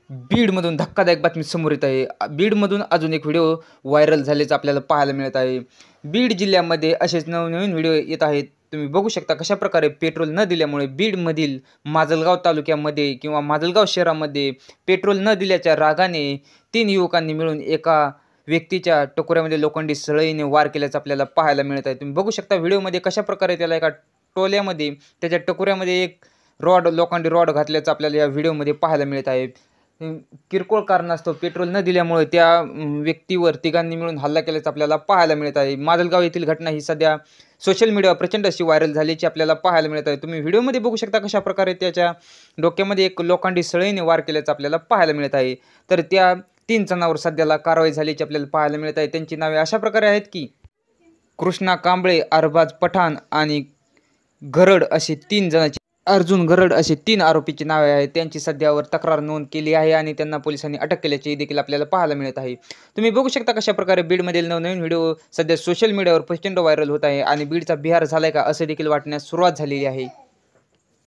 बीडमधून धक्कादायक बातमी समोर येत आहे. बीडमधून अजून एक व्हिडिओ व्हायरल झाल्याचं आपल्याला पाहायला मिळत आहे. बीड जिल्ह्यामध्ये असेच नवनवीन व्हिडिओ येत आहेत. तुम्ही बघू शकता कशाप्रकारे पेट्रोल न दिल्यामुळे बीडमधील माजलगाव तालुक्यामध्ये किंवा माजलगाव शहरामध्ये पेट्रोल न दिल्याच्या रागाने 3 युवकांनी मिळून एका व्यक्तीच्या टकोऱ्यामध्ये लोखंडी सळईने वार केल्याचं आपल्याला पाहायला मिळत आहे. तुम्ही बघू शकता व्हिडिओमध्ये कशाप्रकारे त्याला एका टोल्यामध्ये त्याच्या टकोऱ्यामध्ये एक लोखंडी रॉड घातल्याचं आपल्याला या व्हिडिओमध्ये पाहायला मिळत आहे. किरकोळ कारणास्तव पेट्रोल न दिल्यामुळे त्या व्यक्तीवर तिघांनी मिळून हल्ला केल्याचं आपल्याला पाहायला मिळत आहे. माजलगाव येथील घटना ही सध्या सोशल मीडियावर प्रचंड अशी व्हायरल झाल्याची आपल्याला पाहायला मिळत आहे. तुम्ही व्हिडिओमध्ये बघू शकता कशाप्रकारे त्याच्या डोक्यामध्ये एक लोखंडी सळईने वार केल्याचं आपल्याला पाहायला मिळत आहे. तर त्या 3 जणांवर सध्याला कारवाई झाल्याची आपल्याला पाहायला मिळत आहे. त्यांची नावे अशा प्रकारे आहेत की कृष्णा कांबळे, अरबाज पठाण आणि गरड असे 3 जणांची अर्जुन गरड असे 3 आरोपीची नावे आहेत. त्यांची सध्यावर तक्रार नोंद केली आहे आणि त्यांना पोलिसांनी अटक केल्याची देखील आपल्याला पाहायला मिळत आहे. तुम्ही बघू शकता कशाप्रकारे बीडमधील नवनवीन व्हिडिओ सध्या सोशल मीडियावर प्रचंड व्हायरल होत आहे आणि बीडचा बिहार झालाय का असं देखील वाटण्यास सुरुवात झालेली आहे.